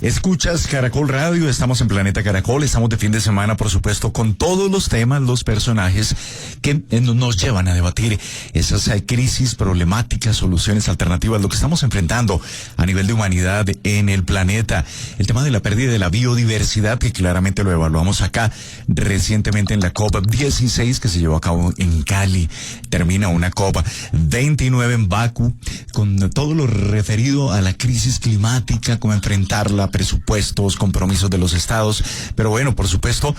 Escuchas Caracol Radio, estamos en Planeta Caracol, estamos de fin de semana, por supuesto, con todos los temas, los personajes que nos llevan a debatir esas crisis, problemáticas, soluciones alternativas, lo que estamos enfrentando a nivel de humanidad en el planeta. El tema de la pérdida de la biodiversidad, que claramente lo evaluamos acá recientemente en la COP16 que se llevó a cabo en Cali. Termina una COP29 en Bakú, con todo lo referido a la crisis climática, cómo enfrentarla, presupuestos, compromisos de los estados. Pero bueno, por supuesto,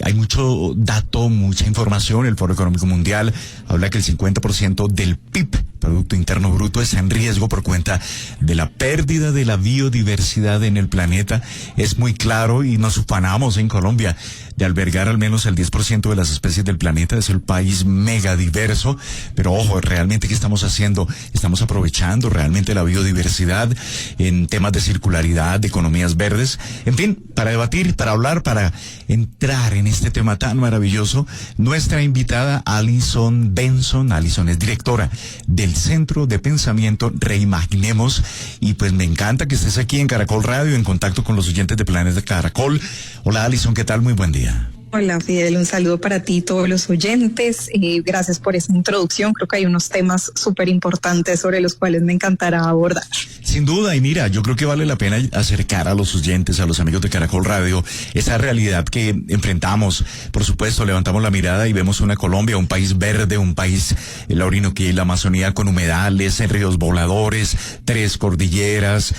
hay mucho dato, mucha información. El Foro Económico Mundial habla que el 50% del PIB, Producto Interno Bruto, está en riesgo por cuenta de la pérdida de la biodiversidad en el planeta. Es muy claro y nos ufanamos en Colombia de albergar al menos el 10% de las especies del planeta. Es el país mega diverso, pero ojo, realmente ¿qué estamos haciendo? Estamos aprovechando realmente la biodiversidad en temas de circularidad, de economías verdes. En fin, para debatir, para hablar, para entrar en este tema tan maravilloso, nuestra invitada Alison Benson. Alison es directora del Centro de Pensamiento Reimaginemos, y pues me encanta que estés aquí en Caracol Radio, en contacto con los oyentes de Planeta Caracol. Hola Alison, ¿qué tal? Muy buen día. Hola Fidel, un saludo para ti y todos los oyentes. Gracias por esa introducción. Creo que hay unos temas súper importantes sobre los cuales me encantará abordar. Sin duda, y mira, yo creo que vale la pena acercar a los oyentes, a los amigos de Caracol Radio, esa realidad que enfrentamos. Por supuesto, levantamos la mirada y vemos una Colombia, un país verde, un país, la Orinoquía y la Amazonía, con humedales, ríos voladores, 3 cordilleras,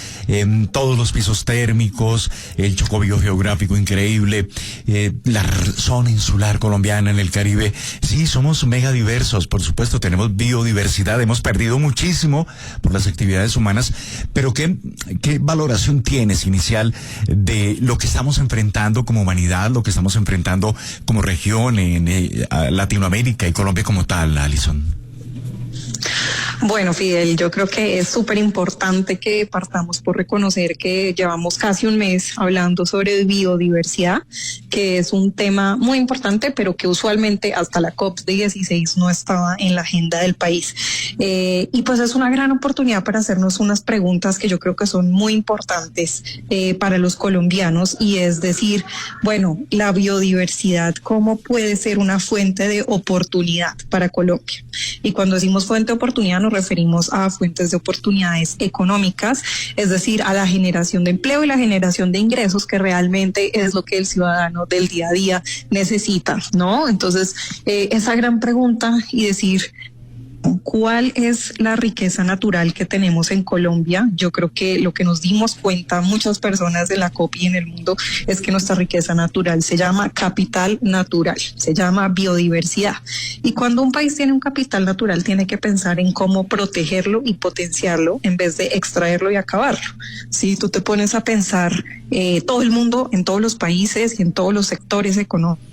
todos los pisos térmicos, el Chocó biogeográfico increíble, la zona insular colombiana en el Caribe. Sí, somos mega diversos, por supuesto, tenemos biodiversidad, hemos perdido muchísimo por las actividades humanas, pero ¿qué valoración tienes inicial de lo que estamos enfrentando como humanidad, lo que estamos enfrentando como región en Latinoamérica y Colombia como tal, Alison? Bueno, Fidel, yo creo que es súper importante que partamos por reconocer que llevamos casi un mes hablando sobre biodiversidad, que es un tema muy importante, pero que usualmente hasta la COP16 no estaba en la agenda del país. Y pues es una gran oportunidad para hacernos unas preguntas que yo creo que son muy importantes para los colombianos, y es decir, bueno, la biodiversidad, ¿cómo puede ser una fuente de oportunidad para Colombia? Y cuando decimos fuente de oportunidad nos referimos a fuentes de oportunidades económicas, es decir, a la generación de empleo y la generación de ingresos, que realmente es lo que el ciudadano del día a día necesita, ¿no? Entonces, esa gran pregunta y decir, ¿cuál es la riqueza natural que tenemos en Colombia? Yo creo que lo que nos dimos cuenta muchas personas de la COP y en el mundo es que nuestra riqueza natural se llama capital natural, se llama biodiversidad. Y cuando un país tiene un capital natural, tiene que pensar en cómo protegerlo y potenciarlo en vez de extraerlo y acabarlo. Si tú te pones a pensar, todo el mundo, en todos los países y en todos los sectores económicos,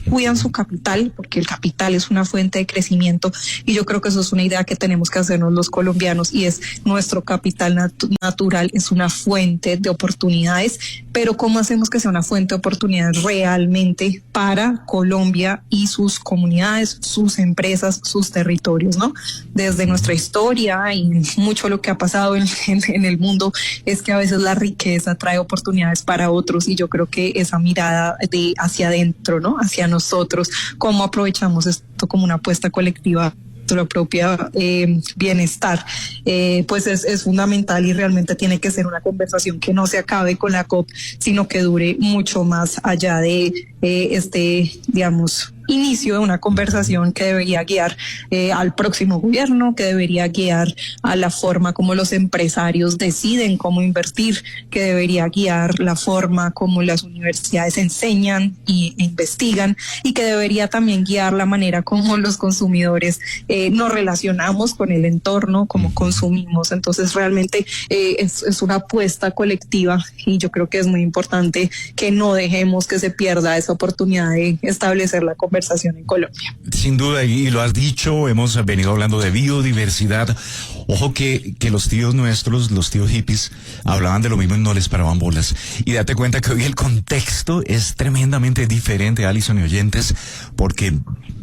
cuidan su capital, porque el capital es una fuente de crecimiento, y yo creo que eso es una idea que tenemos que hacernos los colombianos, y es nuestro capital natural es una fuente de oportunidades, pero ¿cómo hacemos que sea una fuente de oportunidades realmente para Colombia y sus comunidades, sus empresas, sus territorios, ¿no? Desde nuestra historia y mucho lo que ha pasado en el mundo es que a veces la riqueza trae oportunidades para otros, y yo creo que esa mirada de hacia adentro, ¿no? Hacia nosotros, cómo aprovechamos esto como una apuesta colectiva, nuestro propio bienestar, pues es fundamental, y realmente tiene que ser una conversación que no se acabe con la COP, sino que dure mucho más allá de digamos, inicio de una conversación que debería guiar al próximo gobierno, que debería guiar a la forma como los empresarios deciden cómo invertir, que debería guiar la forma como las universidades enseñan e investigan, y que debería también guiar la manera como los consumidores nos relacionamos con el entorno, como consumimos. Entonces realmente es una apuesta colectiva, y yo creo que es muy importante que no dejemos que se pierda esa oportunidad de establecer la conversación en Colombia. Sin duda, y lo has dicho, hemos venido hablando de biodiversidad. Ojo que los tíos nuestros, los tíos hippies, hablaban de lo mismo y no les paraban bolas. Y date cuenta que hoy el contexto es tremendamente diferente, Alison y oyentes, porque,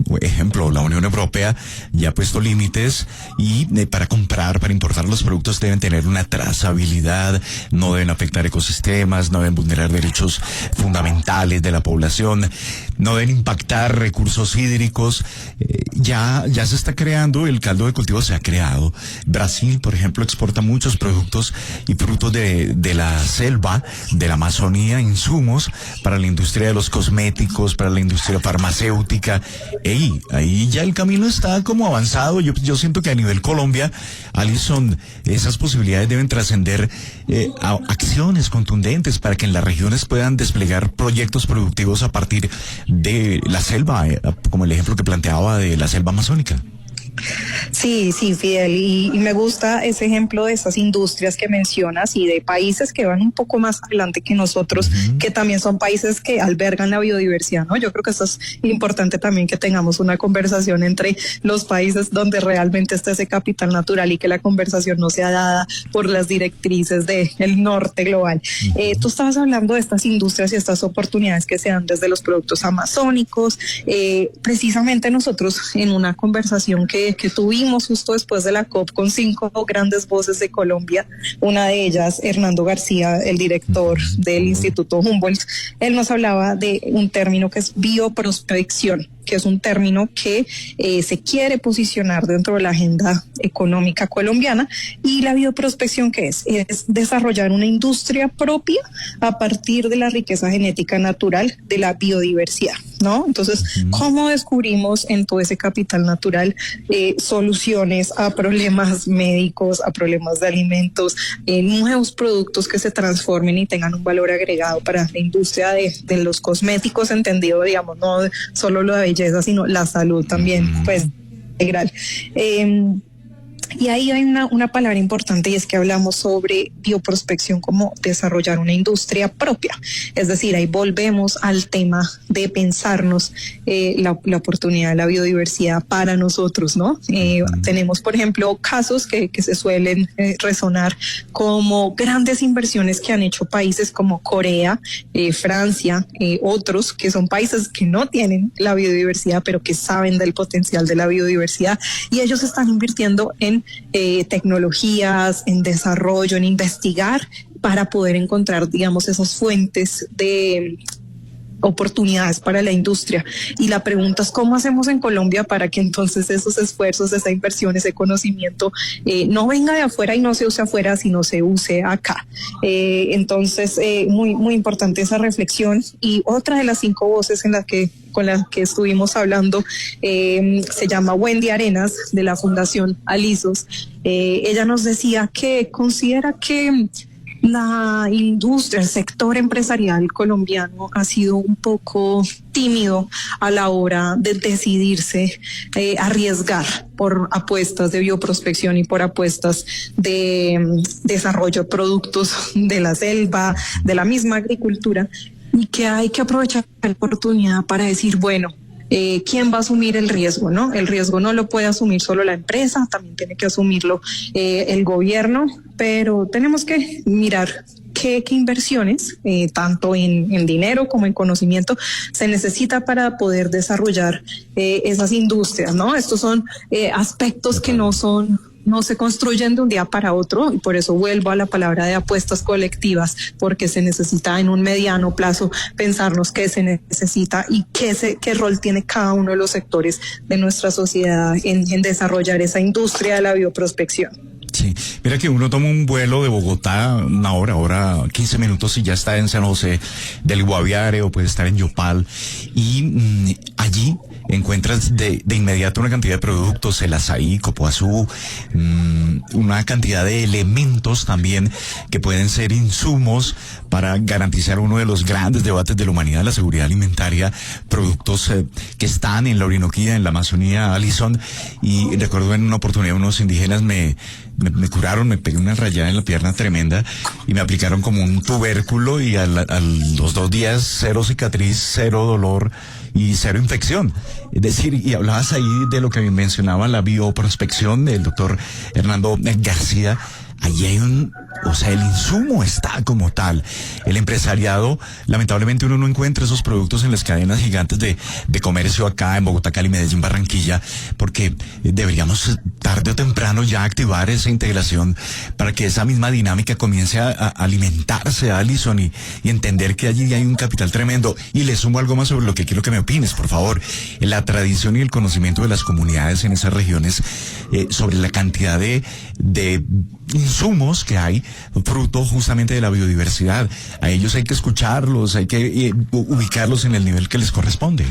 por ejemplo, la Unión Europea ya ha puesto límites y para comprar, para importar los productos deben tener una trazabilidad, no deben afectar ecosistemas, no deben vulnerar derechos fundamentales de la población, no deben impactar recursos hídricos. Ya se está creando, el caldo de cultivo se ha creado. Brasil, por ejemplo, exporta muchos productos y frutos de la selva, de la Amazonía, insumos para la industria de los cosméticos, para la industria farmacéutica. Ahí ya el camino está como avanzado. Yo siento que a nivel Colombia, Alison, esas posibilidades deben trascender a acciones contundentes para que en las regiones puedan desplegar proyectos productivos a partir de la selva, como el ejemplo que planteaba de la selva amazónica. Sí, Fidel, y me gusta ese ejemplo de esas industrias que mencionas y de países que van un poco más adelante que nosotros, que también son países que albergan la biodiversidad, ¿no? Yo creo que eso es importante también, que tengamos una conversación entre los países donde realmente está ese capital natural y que la conversación no sea dada por las directrices del norte global. Tú estabas hablando de estas industrias y estas oportunidades que se dan desde los productos amazónicos. Precisamente nosotros en una conversación que tuvimos justo después de la COP con 5 grandes voces de Colombia, una de ellas, Hernando García, el director del Instituto Humboldt, él nos hablaba de un término que es bioprospección, que es un término que se quiere posicionar dentro de la agenda económica colombiana. Y la bioprospección, ¿qué es? Es desarrollar una industria propia a partir de la riqueza genética natural de la biodiversidad, ¿no? Entonces, ¿cómo descubrimos en todo ese capital natural soluciones a problemas médicos, a problemas de alimentos, nuevos productos que se transformen y tengan un valor agregado para la industria de los cosméticos, entendido, digamos, no solo lo de belleza, sino la salud también, pues, integral? Y ahí hay una palabra importante, y es que hablamos sobre bioprospección como desarrollar una industria propia. Es decir, ahí volvemos al tema de pensarnos la oportunidad de la biodiversidad para nosotros, ¿no? Tenemos, por ejemplo, casos que se suelen resonar como grandes inversiones que han hecho países como Corea, Francia, otros que son países que no tienen la biodiversidad, pero que saben del potencial de la biodiversidad, y ellos están invirtiendo en tecnologías, en desarrollo, en investigar para poder encontrar, digamos, esas fuentes de oportunidades para la industria. Y la pregunta es, ¿cómo hacemos en Colombia para que entonces esos esfuerzos, esa inversión, ese conocimiento no venga de afuera y no se use afuera, sino se use acá? Entonces, muy importante esa reflexión. Y otra de las 5 voces con las que estuvimos hablando se llama Wendy Arenas, de la Fundación Alisos. Ella nos decía que considera que la industria, el sector empresarial colombiano ha sido un poco tímido a la hora de decidirse arriesgar por apuestas de bioprospección y por apuestas de desarrollo de productos de la selva, de la misma agricultura, y que hay que aprovechar la oportunidad para decir, bueno, ¿quién va a asumir el riesgo, no? El riesgo no lo puede asumir solo la empresa, también tiene que asumirlo el gobierno, pero tenemos que mirar qué inversiones, tanto en dinero como en conocimiento, se necesita para poder desarrollar esas industrias, ¿no? Estos son aspectos que no se construyen de un día para otro, y por eso vuelvo a la palabra de apuestas colectivas, porque se necesita en un mediano plazo pensarnos qué se necesita y qué rol tiene cada uno de los sectores de nuestra sociedad en desarrollar esa industria de la bioprospección. Sí, mira que uno toma un vuelo de Bogotá una hora 15 minutos y ya está en San José del Guaviare, o puede estar en Yopal, y allí encuentras de inmediato una cantidad de productos, el azaí, copoazú, una cantidad de elementos también que pueden ser insumos para garantizar uno de los grandes debates de la humanidad, la seguridad alimentaria, productos que están en la Orinoquía, en la Amazonía, Alison. Y recuerdo en una oportunidad unos indígenas me me curaron, me pegué una rayada en la pierna tremenda y me aplicaron como un tubérculo y a los 2 días cero cicatriz, cero dolor y cero infección. Es decir, y hablabas ahí de lo que mencionaba la bioprospección del doctor Hernando García. Allí hay el insumo está como tal. El empresariado, lamentablemente uno no encuentra esos productos en las cadenas gigantes de comercio acá en Bogotá, Cali, Medellín, Barranquilla, porque deberíamos tarde o temprano ya activar esa integración para que esa misma dinámica comience a alimentarse, Alison, y entender que allí hay un capital tremendo. Y le sumo algo más sobre lo que quiero que me opines, por favor. La tradición y el conocimiento de las comunidades en esas regiones sobre la cantidad de insumos que hay, fruto justamente de la biodiversidad. A ellos hay que escucharlos, hay que ubicarlos en el nivel que les corresponde.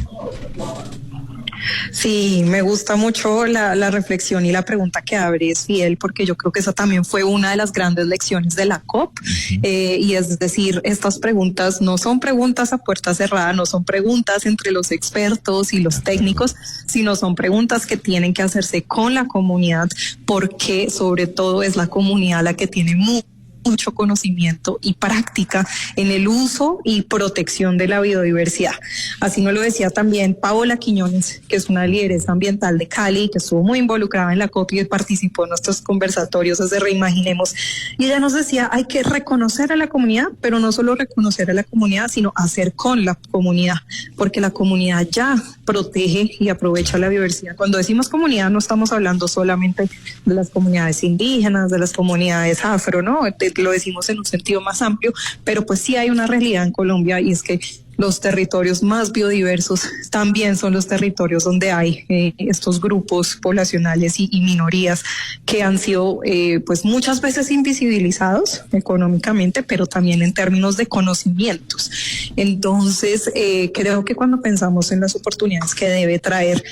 Sí, me gusta mucho la reflexión y la pregunta que abres, Fidel, porque yo creo que esa también fue una de las grandes lecciones de la COP. Y es decir, estas preguntas no son preguntas a puerta cerrada, no son preguntas entre los expertos y los técnicos, sino son preguntas que tienen que hacerse con la comunidad, porque sobre todo es la comunidad la que tiene mucho conocimiento y práctica en el uso y protección de la biodiversidad. Así nos lo decía también Paola Quiñones, que es una lideresa ambiental de Cali, que estuvo muy involucrada en la COP y participó en nuestros conversatorios desde Reimaginemos. Y ella nos decía, hay que reconocer a la comunidad, pero no solo reconocer a la comunidad, sino hacer con la comunidad, porque la comunidad ya protege y aprovecha la biodiversidad. Cuando decimos comunidad, no estamos hablando solamente de las comunidades indígenas, de las comunidades afro, ¿no? Lo decimos en un sentido más amplio, pero pues sí hay una realidad en Colombia, y es que los territorios más biodiversos también son los territorios donde hay estos grupos poblacionales y minorías que han sido pues muchas veces invisibilizados económicamente, pero también en términos de conocimientos. Entonces creo que cuando pensamos en las oportunidades que debe traer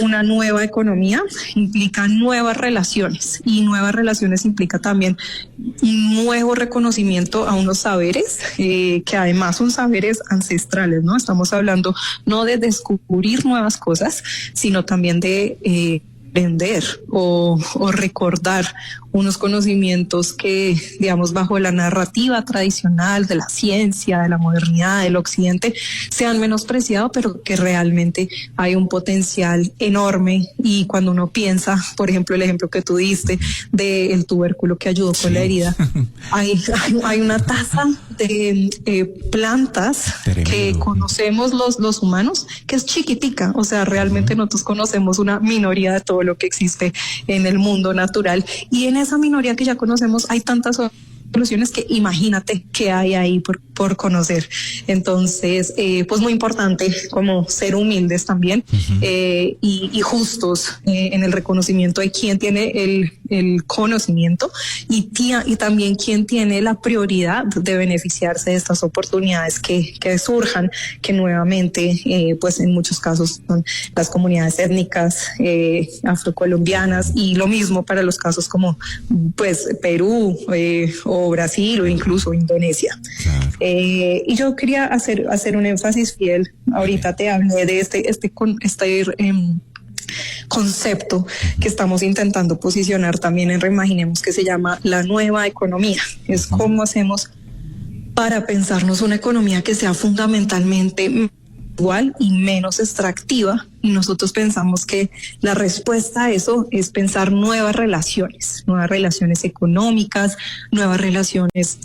una nueva economía, implica nuevas relaciones, y nuevas relaciones implica también un nuevo reconocimiento a unos saberes que además son saberes ancestrales, ¿no? Estamos hablando no de descubrir nuevas cosas, sino también de aprender o recordar unos conocimientos que, digamos, bajo la narrativa tradicional de la ciencia, de la modernidad, del occidente, se han menospreciado, pero que realmente hay un potencial enorme. Y cuando uno piensa, por ejemplo, el ejemplo que tú diste del tubérculo que ayudó con la herida, hay una tasa de plantas que conocemos los humanos, que es chiquitica. O sea, realmente nosotros conocemos una minoría de todo lo que existe en el mundo natural, y en esa minoría que ya conocemos hay tantas soluciones que imagínate que hay ahí por conocer. Entonces, pues muy importante como ser humildes también y justos en el reconocimiento de quién tiene el conocimiento y también quién tiene la prioridad de beneficiarse de estas oportunidades que surjan, que nuevamente pues en muchos casos son las comunidades étnicas afrocolombianas, y lo mismo para los casos como pues Perú o Brasil o incluso Indonesia. Claro. Y yo quería hacer un énfasis, Fidel. Ahorita te hablé de este concepto que estamos intentando posicionar también en Reimaginemos, que se llama la nueva economía. Es cómo hacemos para pensarnos una economía que sea fundamentalmente igual y menos extractiva, y nosotros pensamos que la respuesta a eso es pensar nuevas relaciones económicas, nuevas relaciones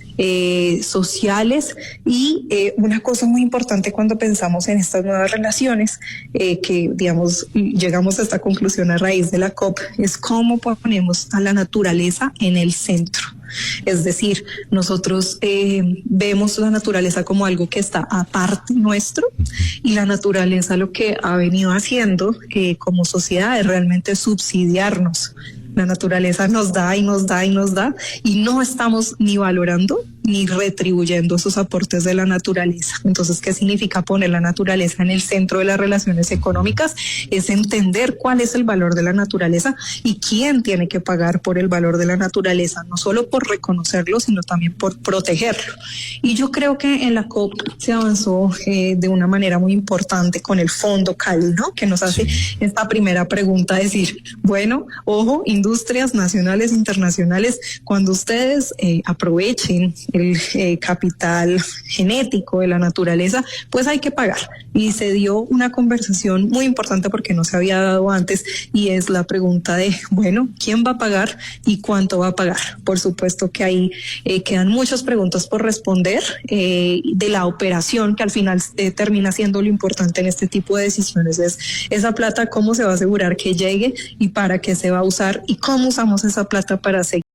sociales, y una cosa muy importante cuando pensamos en estas nuevas relaciones, que digamos llegamos a esta conclusión a raíz de la COP, es cómo ponemos a la naturaleza en el centro. Es decir, nosotros vemos la naturaleza como algo que está aparte nuestro, y la naturaleza lo que ha venido haciendo como sociedad es realmente subsidiarnos. La naturaleza nos da y nos da y nos da, y no estamos ni valorando ni retribuyendo esos aportes de la naturaleza. Entonces, ¿qué significa poner la naturaleza en el centro de las relaciones económicas? Es entender cuál es el valor de la naturaleza y quién tiene que pagar por el valor de la naturaleza, no solo por reconocerlo, sino también por protegerlo. Y yo creo que en la COP se avanzó de una manera muy importante con el Fondo Cali, ¿no? Que nos hace esta primera pregunta, decir, bueno, ojo, industrias nacionales, internacionales, cuando ustedes aprovechen el capital genético de la naturaleza, pues hay que pagar. Y se dio una conversación muy importante porque no se había dado antes, y es la pregunta de, bueno, ¿quién va a pagar y cuánto va a pagar? Por supuesto que ahí quedan muchas preguntas por responder de la operación, que al final termina siendo lo importante en este tipo de decisiones, es esa plata, cómo se va a asegurar que llegue y para qué se va a usar y cómo usamos esa plata para seguir